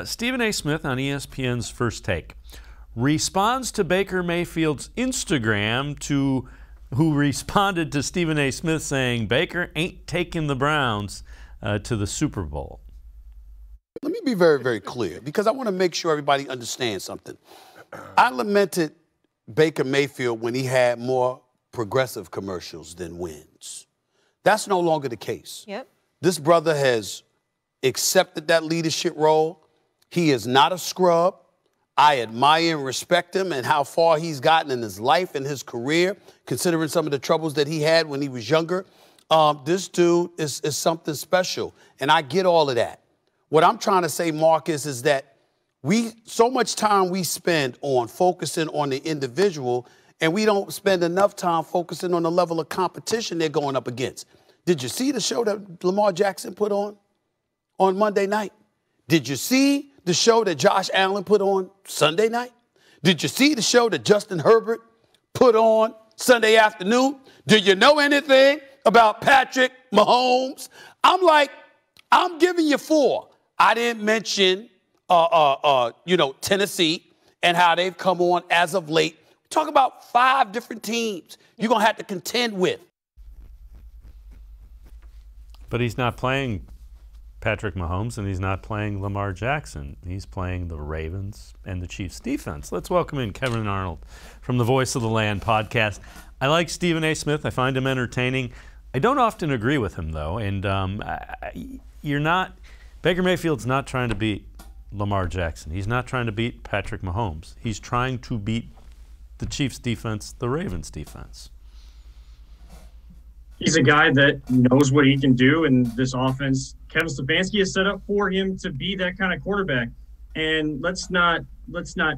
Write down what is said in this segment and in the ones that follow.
Stephen A. Smith on ESPN's First Take responds to Baker Mayfield's Instagram who responded to Stephen A. Smith saying Baker ain't taking the Browns to the Super Bowl. Let me be very, very clear, because I want to make sure everybody understands something. I lamented Baker Mayfield when he had more progressive commercials than wins. That's no longer the case. Yep. This brother has accepted that leadership role. He is not a scrub. I admire and respect him and how far he's gotten in his life and his career, considering some of the troubles that he had when he was younger. This dude is something special, and I get all of that. What I'm trying to say, Marcus, is that so much time we spend on focusing on the individual, and we don't spend enough time focusing on the level of competition they're going up against. Did you see the show that Lamar Jackson put on Monday night? Did you see the show that Josh Allen put on Sunday night? Did you see the show that Justin Herbert put on Sunday afternoon? Do you know anything about Patrick Mahomes? I'm giving you 4. I didn't mention, Tennessee and how they've come on as of late. Talk about 5 different teams you're going to have to contend with. But he's not playing Patrick Mahomes, and he's not playing Lamar Jackson. He's playing the Ravens and the Chiefs defense. Let's welcome in Kevin Arnold from the Voice of the Land podcast. I like Stephen A. Smith. I find him entertaining. I don't often agree with him, though, and Baker Mayfield's not trying to beat Lamar Jackson. He's not trying to beat Patrick Mahomes. He's trying to beat the Chiefs defense, the Ravens defense. He's a guy that knows what he can do, and this offense, Kevin Stefanski has set up for him to be that kind of quarterback. And let's not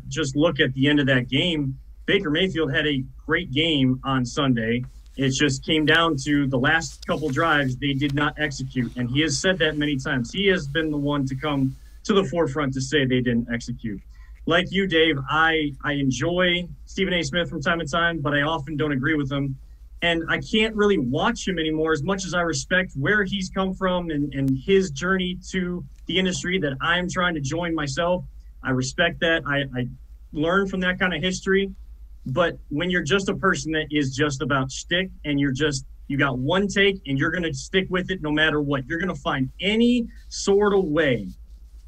just look at the end of that game. Baker Mayfield had a great game on Sunday. It just came down to the last couple drives they did not execute, and he has said that many times. He has been the one to come to the forefront to say they didn't execute. Like you, Dave, I enjoy Stephen A. Smith from time to time, but I often don't agree with him. And I can't really watch him anymore, as much as I respect where he's come from and his journey to the industry that I'm trying to join myself. I respect that. I learn from that kind of history. But when you're just a person that is just about shtick, and you got one take and you're going to stick with it no matter what, you're going to find any sort of way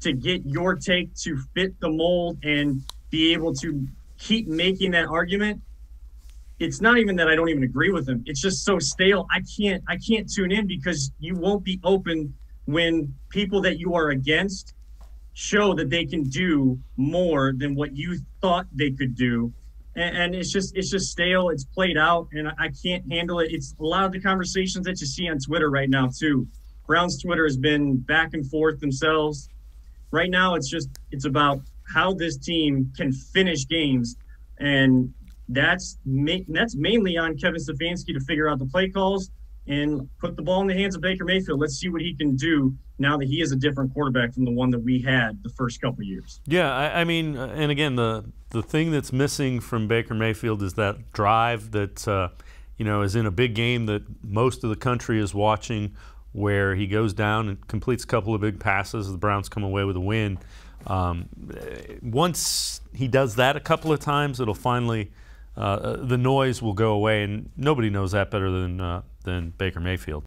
to get your take to fit the mold and be able to keep making that argument. It's not even that I don't even agree with him. It's just so stale. I can't tune in, because you won't be open when people that you are against show that they can do more than what you thought they could do. And it's just stale. It's played out, and I can't handle it. It's a lot of the conversations that you see on Twitter right now too. Browns Twitter has been back and forth themselves. Right now, it's about how this team can finish games, and that's mainly on Kevin Stefanski to figure out the play calls and put the ball in the hands of Baker Mayfield. Let's see what he can do now that he is a different quarterback from the one that we had the first couple of years. Yeah, I mean, and again, the thing that's missing from Baker Mayfield is that drive that, is in a big game that most of the country is watching, where he goes down and completes a couple of big passes. The Browns come away with a win. Once he does that a couple of times, it'll finally the noise will go away, and nobody knows that better than Baker Mayfield.